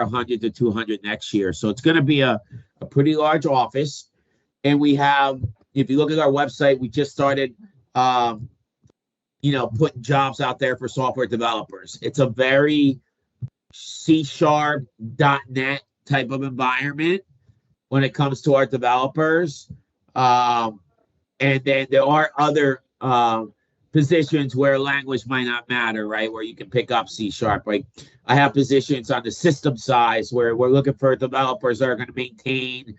100 to 200 next year. So it's going to be a pretty large office. And we have, if you look at our website, we just started, um, putting jobs out there for software developers. It's a very C#.net type of environment when it comes to our developers. Um, and then there are other positions where language might not matter, right? Where you can pick up C#. Like I have positions on the system side where we're looking for developers that are going to maintain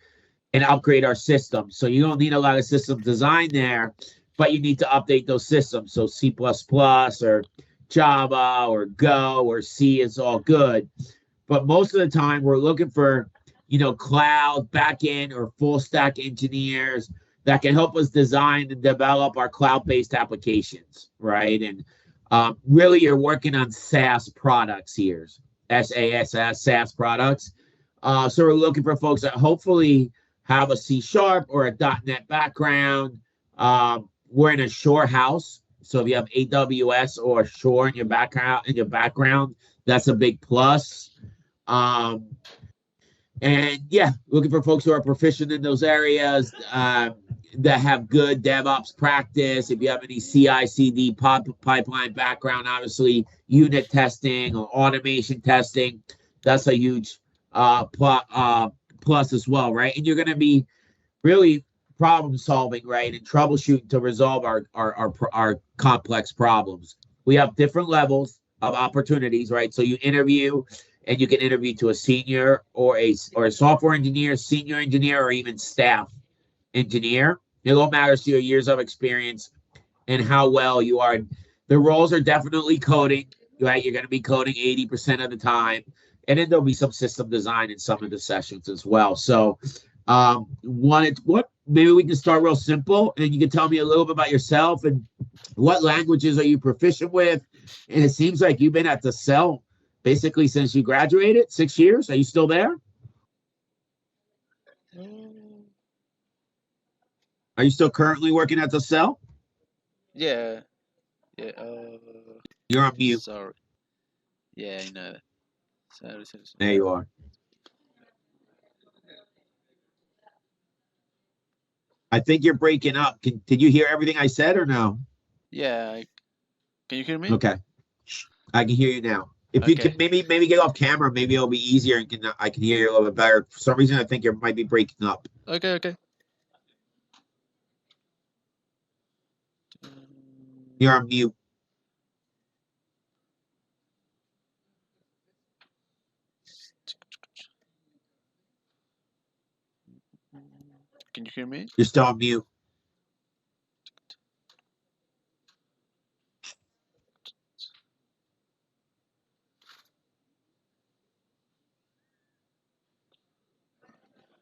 and upgrade our systems. So you don't need a lot of system design there, but you need to update those systems. So C++ or Java or Go or C is all good. But most of the time, we're looking for, cloud, backend, or full stack engineers that can help us design and develop our cloud based applications, right? And really, you're working on SaaS products here, SaaS products. So we're looking for folks that hopefully have a C# or a .NET background. We're in a Shore house, so if you have AWS or Shore in your background, that's a big plus. Um, and yeah, looking for folks who are proficient in those areas, that have good DevOps practice. If you have any CI/CD pipeline background, obviously unit testing or automation testing, that's a huge plus as well, right? And you're going to be really problem solving, right, and troubleshooting to resolve our complex problems. We have different levels of opportunities, right? So you interview, and you can interview to a senior or a software engineer, senior engineer, or even staff engineer. It all matters to your years of experience and how well you are. The roles are definitely coding, right? You're going to be coding 80% of the time. And then there'll be some system design in some of the sessions as well. So, what maybe we can start real simple, and you can tell me a little bit about yourself and what languages are you proficient with. And it seems like you've been at the cell basically since you graduated, 6 years. Are you still there? Mm, Are you still currently working at the cell? yeah, yeah. You're on mute. Sorry. Yeah, I know. Sorry, sorry, sorry. There you are. I think you're breaking up. Did you hear everything I said or no? Yeah, can you hear me? Okay, I can hear you now. If you Okay. can maybe get off camera, maybe it'll be easier and I can hear you a little bit better. For some reason, I think you might be breaking up. Okay, okay. Mm, You're on mute. Can you hear me? You're still on mute.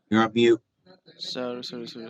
You're on mute. Sorry, sorry, sorry.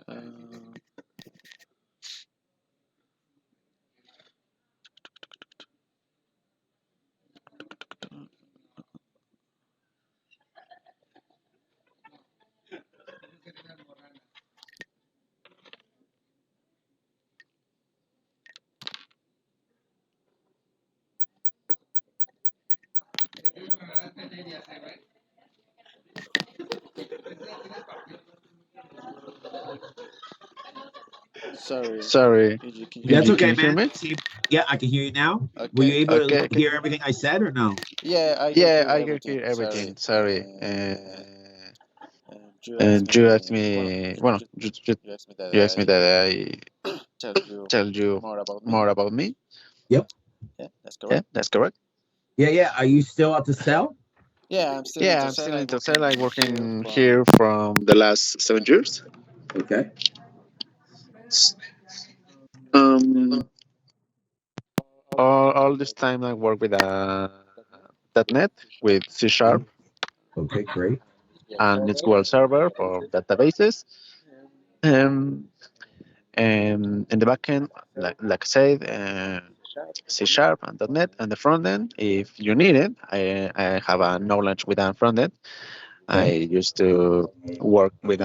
Sorry. Sorry, That's Can okay, you hear man. me? See, yeah, I can hear you now. Were you Okay. able to okay, okay. hear everything I said or no? Yeah, I can Yeah, hear I can everything. hear Sorry. everything. Sorry. You asked And you asked me. Well, me, well, you asked me that you asked me that I I tell you tell you more about me. more about me. Yep. Yeah, that's Yeah, correct. that's correct. Yeah, yeah. Are you still at the cell? Yeah, I'm still in Yeah, I'm Telcel. still I'm in Telcel. working I'm here working from. here from the last 7 years. Okay. S- Um, all this time I work with .NET with C Okay. Sharp Okay. Great. and SQL Server for databases. Um, and in the backend, like I said, C Sharp and .NET, and the front end, if you need it, I have a knowledge with a front end. I Okay. used to work with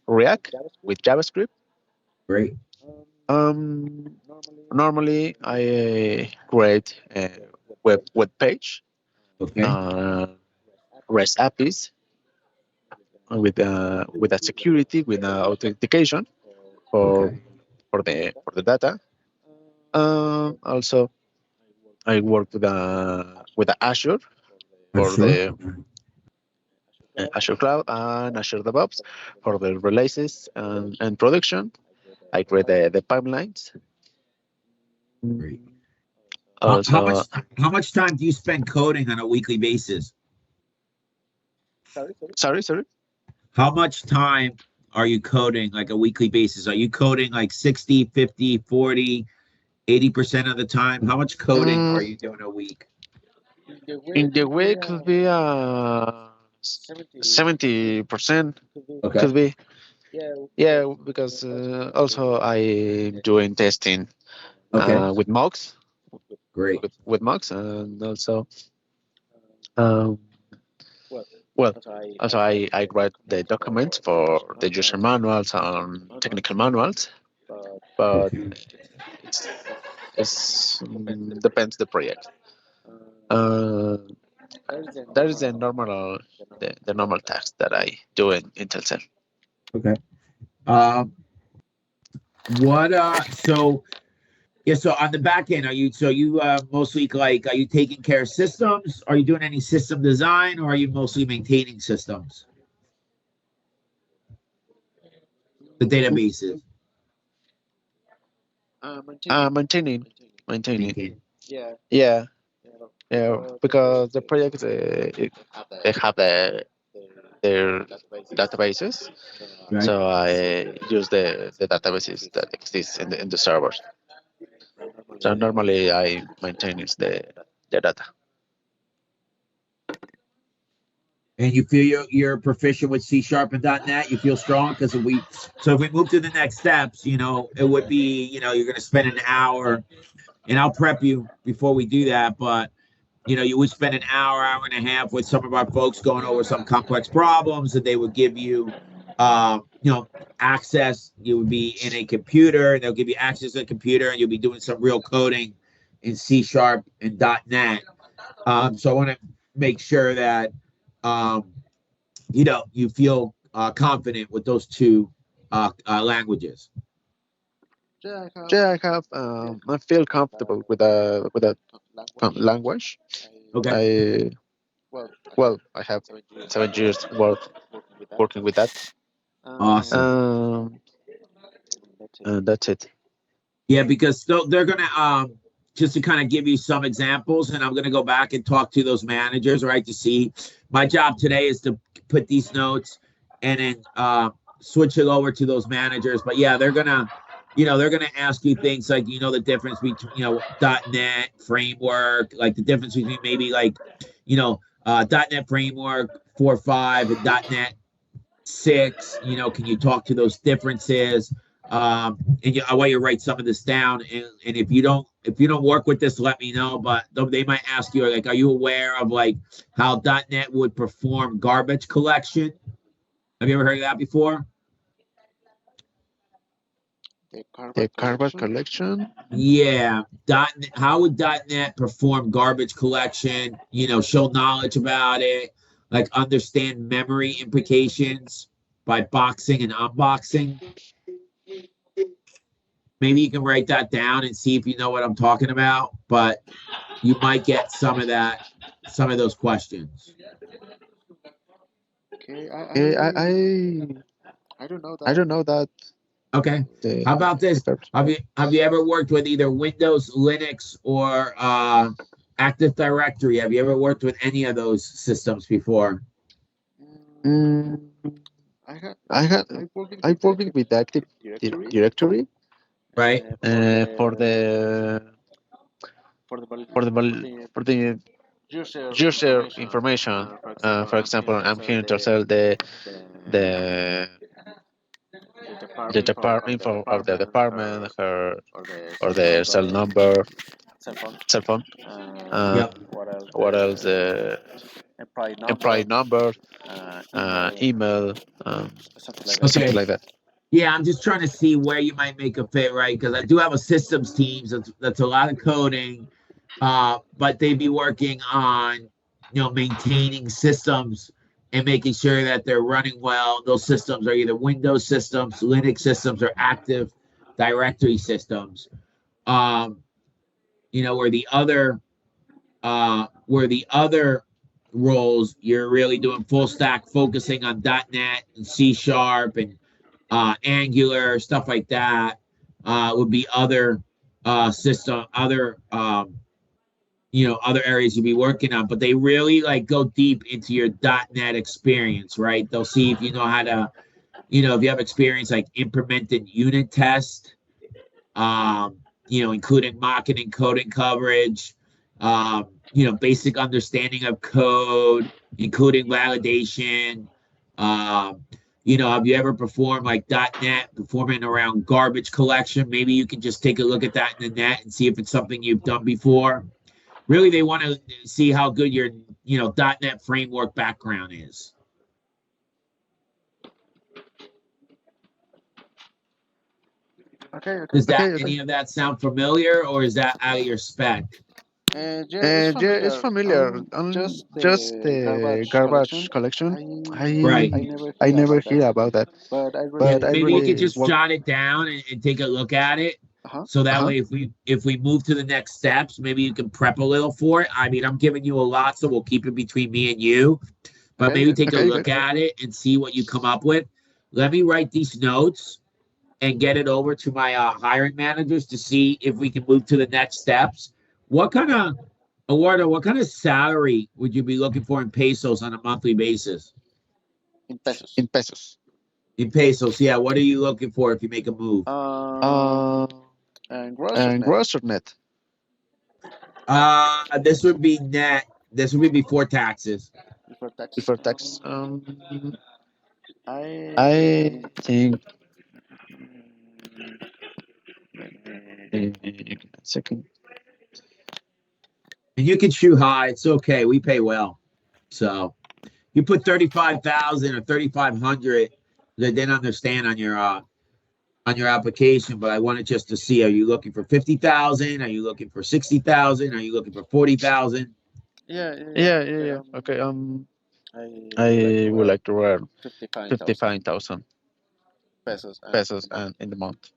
React with JavaScript. Great. Um, Normally, I create a web page, Okay. uh, REST APIs with a security, with authentication for Okay. for the data. Also, I work with the Azure for Sure. the Azure Cloud and Azure DevOps for the releases and production. I create the pipelines. Great. How Also, much time do you spend coding on a weekly basis? sorry. How much time are you coding like a weekly basis? Are you coding like 60, 50, 40, 80% of the time? How much coding Mm, are you doing a week? in the week could be 70%. Okay. Could be, yeah, because also I doing testing Okay. with mocks Great. with mocks, and also um, well, also I write the documents for the user manuals and technical manuals, but Okay. it's depends the project. Uh, that is the normal task that I do in Intel. Okay. Um, what so yeah, so on the back end, are you so you mostly like are you taking care of systems? Are you doing any system design or are you mostly maintaining systems? The databases. Maintaining. Maintain. Yeah, yeah, because the project they have their databases, Right. so I use the databases that exist in the servers. So normally I maintain is the data. And you feel you're proficient with C sharp and .NET, you feel strong because if we move to the next steps, it would be, you're going to spend an hour, and I'll prep you before we do that, but you would spend an hour and a half with some of our folks going over some complex problems, and they would give you, access. You would be in a computer, and they'll give you access to a computer, and you'll be doing some real coding in C sharp and .NET. So I want to make sure that um, you feel confident with those two languages. Yeah, I have. I feel comfortable with that language. Okay, I well, I have 7 years working with that. awesome. Um, and that's it. Yeah, because they're gonna just to kind of give you some examples, and I'm gonna go back and talk to those managers, right? To see my job today is to put these notes and then switch it over to those managers. But yeah, they're gonna ask you things like the difference between .NET framework, like the difference between maybe like .NET framework 4.5 and .NET 6. Can you talk to those differences? And I want you to write some of this down. And if you don't work with this, let me know. But they might ask you like, are you aware of like how .NET would perform garbage collection? Have you ever heard of that before? The carbon collection. Yeah. How would .NET perform garbage collection? Show knowledge about it, like understand memory implications by boxing and unboxing. Maybe you can write that down and see if you know what I'm talking about, but you might get some of those questions. I don't know that Okay. the How about the this? purpose. Have you ever worked with either Windows, Linux, or Active Directory? Have you ever worked with any of those systems before? Mm, I had I working with the Active Directory Right. for for the user information. For example, I'm here to sell the the department info of the department, her or the cell number, cell phone. Uh, Yep. what else? Employee number, email, something Okay. like that. Yeah, I'm just trying to see where you might make a fit, right? Because I do have a systems team, so that's a lot of coding, but they'd be working on maintaining systems and making sure that they're running well. Those systems are either Windows systems, Linux systems, or Active Directory systems. Um, where the other roles, you're really doing full stack, focusing on .NET and C Sharp and Angular, stuff like that. Would be other system, other areas you'd be working on. But they really like go deep into your .NET experience, right? They'll see if you know how to, if you have experience like implementing unit test, um, including mocking and coding coverage, basic understanding of code, including validation. Um, have you ever performed like .NET, performing around garbage collection? Maybe you can just take a look at that in the net and see if it's something you've done before. Really, they want to see how good your, .NET framework background is. Okay, okay. Does that Okay, okay. any of that sound familiar, or is that out of your spec? Yeah, it's Yeah, it's familiar. familiar. Just Just the the garbage garbage collection. collection. Right. I never I hear never about that, hear about that, but I Yeah, but I really maybe you work could really with. just work. jot it down and take a look at it. Uh-huh. So Uh that huh. way, if we move to the next steps, maybe you can prep a little for it. I mean, I'm giving you a lot, so we'll keep it between me and you. But Okay, maybe okay. take a Okay, okay. look at it and see what you come up with. Let me write these notes and get it over to my hiring managers to see if we can move to the next steps. What kind of Eduardo, what kind of salary would you be looking for in pesos on a monthly basis? In pesos. In pesos. In pesos, yeah. What are you looking for if you make a move? Um, Uh, and gross or and net? gross or net? This would be net. This would be before taxes. Before taxes. Before tax. I I think. think. mm, Give me a second. And you can shoot high. It's okay. We pay well. So you put 35,000 or 3,500. They didn't understand on your application, but I wanted just to see: are you looking for 50,000? Are you looking for 60,000? Are you looking for 40,000? Yeah, yeah, yeah. Yeah, yeah, Okay. yeah. Okay. I would like I to would earn like to earn 55,000 55,000 pesos in pesos the month. and in the month.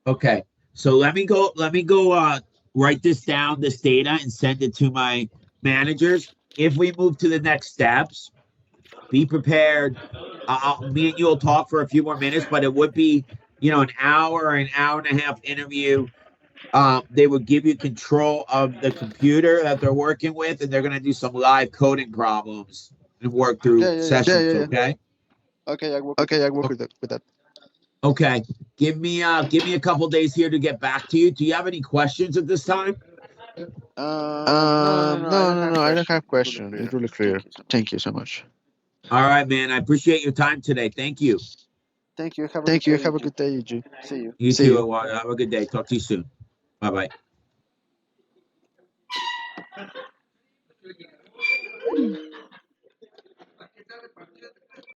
Okay. So let me go write this down, this data, and send it to my managers. If we move to the next steps, be prepared. Me and you will talk for a few more minutes, but it would be, an hour or an hour and a half interview. They would give you control of the computer that they're working with, and they're going to do some live coding problems and work Yeah, through yeah, yeah. Yeah, sessions. yeah, yeah. Okay. Okay, I work with Okay, that. I work with that. With that. Okay. Give me a couple days here to get back to you. Do you have any questions at this time? No, no, no, no. I No, don't no, have no. I don't question. have It's really question. It's clear. really clear. Thank you so much. Thank you so much. All right, man. I appreciate your time today. Thank you. Thank you. Have a good Thank you. day, Have a Eugene. good day, Eugene. See you. You See too. you. Eduardo. Have a good day. Talk to you soon. Bye bye.